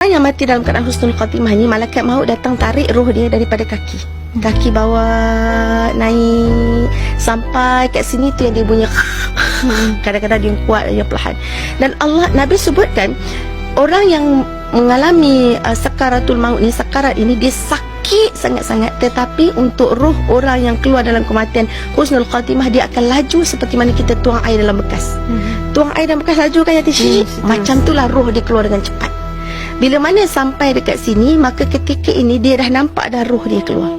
orang yang mati dalam keadaan husnul khatimah ni, malaikat maut datang tarik roh dia daripada kaki bawah naik sampai kat sini tu yang dia bunyi kadang-kadang dia kuat, dia perlahan. Dan Nabi sebutkan orang yang mengalami sakaratul maut ni, sakarat ini, dia sakit sangat-sangat, tetapi untuk roh orang yang keluar dalam kematian husnul khatimah, dia akan laju seperti mana kita tuang air dalam bekas. Tuang air dalam bekas laju kan Yati? Macam itulah roh dia keluar dengan cepat. Bila mana sampai dekat sini, maka ketika ini dia dah nampak dah roh dia keluar.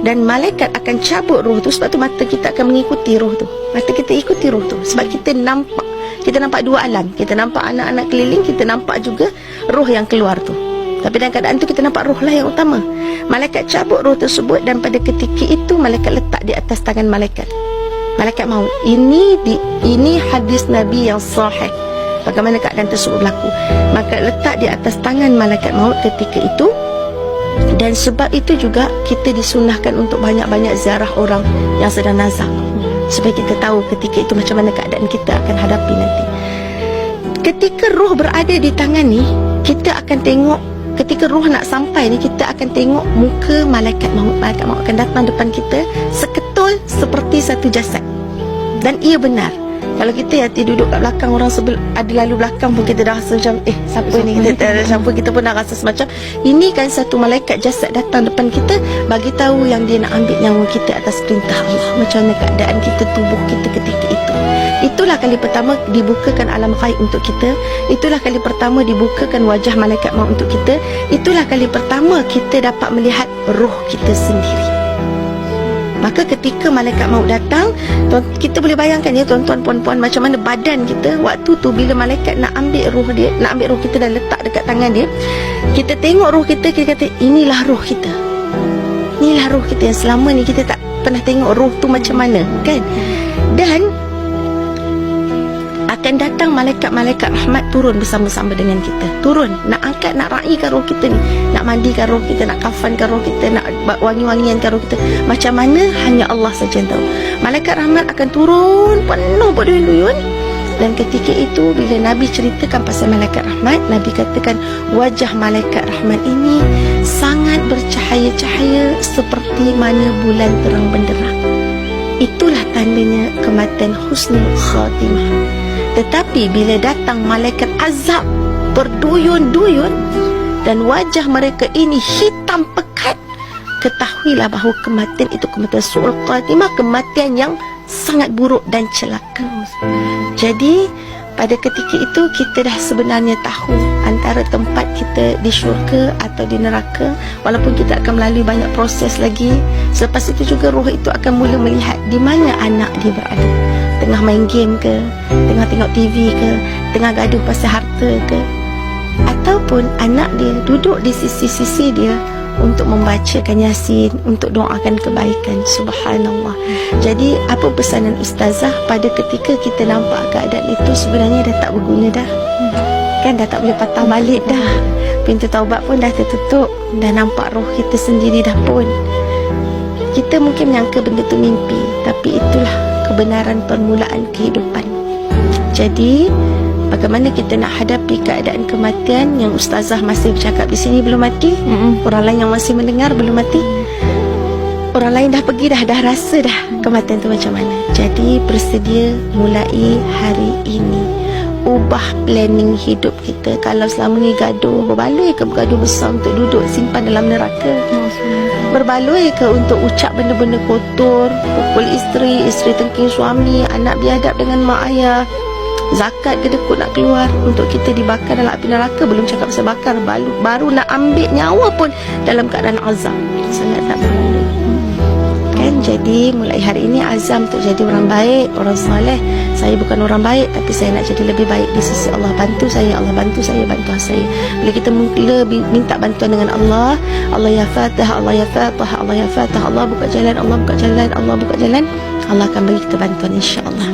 Dan malaikat akan cabut roh tu. Sebab tu mata kita akan mengikuti roh tu. Mata kita ikuti roh tu. Sebab kita nampak dua alam. Kita nampak anak-anak keliling, kita nampak juga roh yang keluar tu. Tapi dalam keadaan tu kita nampak roh lah yang utama. Malaikat cabut roh tersebut, dan pada ketika itu malaikat letak di atas tangan malaikat maut. Ini hadis Nabi yang sahih, bagaimana keadaan tersebut berlaku. Maka letak di atas tangan malaikat maut ketika itu. Dan sebab itu juga kita disunahkan untuk banyak-banyak ziarah orang yang sedang nazak, supaya kita tahu ketika itu macam mana keadaan kita akan hadapi nanti. Ketika roh berada di tangan ni, kita akan tengok, ketika roh nak sampai ni, kita akan tengok muka malaikat maut. Malaikat maut akan datang depan kita seketul seperti satu jasad. Dan ia benar. Kalau kita duduk kat belakang, orang ada lalu belakang pun kita dah rasa macam siapa ni, kita pun dah rasa semacam ini kan satu malaikat jasad datang depan kita, bagi tahu yang dia nak ambil nyawa kita atas perintah Allah. Macam mana keadaan kita, tubuh kita ketika itu. Itulah kali pertama dibukakan alam ghaib untuk kita. Itulah kali pertama dibukakan wajah malaikat maut untuk kita. Itulah kali pertama kita dapat melihat roh kita sendiri. Maka ketika malaikat maut datang, kita boleh bayangkan ya tuan-tuan, puan-puan, macam mana badan kita waktu tu bila malaikat nak ambil roh dia, nak ambil roh kita dan letak dekat tangan dia. Kita tengok roh kita, kita kata inilah roh kita. Inilah roh kita yang selama ni kita tak pernah tengok roh tu macam mana, kan? Dan akan datang malaikat-malaikat rahmat turun bersama-sama dengan kita. Turun, nak angkat, nak raikan roh kita ni, nak mandikan roh kita, nak kafankan roh kita, nak wangi-wangiankan roh kita. Macam mana hanya Allah saja yang tahu. Malaikat rahmat akan turun penuh berduyun-duyun. Dan ketika itu bila Nabi ceritakan pasal malaikat rahmat, Nabi katakan wajah malaikat rahmat ini sangat bercahaya-cahaya seperti mana bulan terang benderang. Itulah tandanya kematian husnul khatimah. Tetapi bila datang malaikat azab berduyun-duyun dan wajah mereka ini hitam pekat, ketahuilah bahawa kematian itu kematian su'ul khatimah, kematian yang sangat buruk dan celaka. Jadi pada ketika itu kita dah sebenarnya tahu antara tempat kita di syurga atau di neraka, walaupun kita akan melalui banyak proses lagi. Selepas itu juga roh itu akan mula melihat di mana anak dia berada, tengah main game ke, tengah tengok TV ke, tengah gaduh pasal harta ke, ataupun anak dia duduk di sisi-sisi dia untuk membacakan Yasin, untuk doakan kebaikan. Subhanallah. Jadi apa pesanan ustazah pada ketika kita nampak keadaan itu sebenarnya dah tak berguna dah, kan dah tak boleh patah balik dah, pintu taubat pun dah tertutup, dah nampak roh kita sendiri dah pun. Kita mungkin menyangka benda tu mimpi, tapi itulah kebenaran permulaan kehidupan. Jadi bagaimana kita nak hadapi keadaan kematian yang ustazah masih bercakap di sini belum mati, orang lain yang masih mendengar belum mati, orang lain dah pergi dah rasa dah kematian tu macam mana. Jadi bersedia mulai hari ini, ubah planning hidup kita. Kalau selama ni gaduh, berbaloi ke bergaduh besar untuk duduk simpan dalam neraka? Berbaloi ke untuk ucap benda-benda kotor, pukul isteri tengking suami, anak biadab dengan mak ayah, zakat kedekut nak keluar untuk kita dibakar dalam api neraka? Belum cakap pasal bakar, baru nak ambil nyawa pun dalam keadaan azab. Sangat tak berbaloi, kan? Jadi mulai hari ini azam untuk jadi orang baik, orang soleh. Saya bukan orang baik, tapi saya nak jadi lebih baik di sisi Allah. Bantu saya, Allah bantu saya, bantu saya. Bila kita lebih minta bantuan dengan Allah, Allah ya Fatah, Allah ya Fatah, Allah ya Fatah, Allah buka jalan, Allah buka jalan, Allah buka jalan, Allah akan bagi kita bantuan insya-Allah.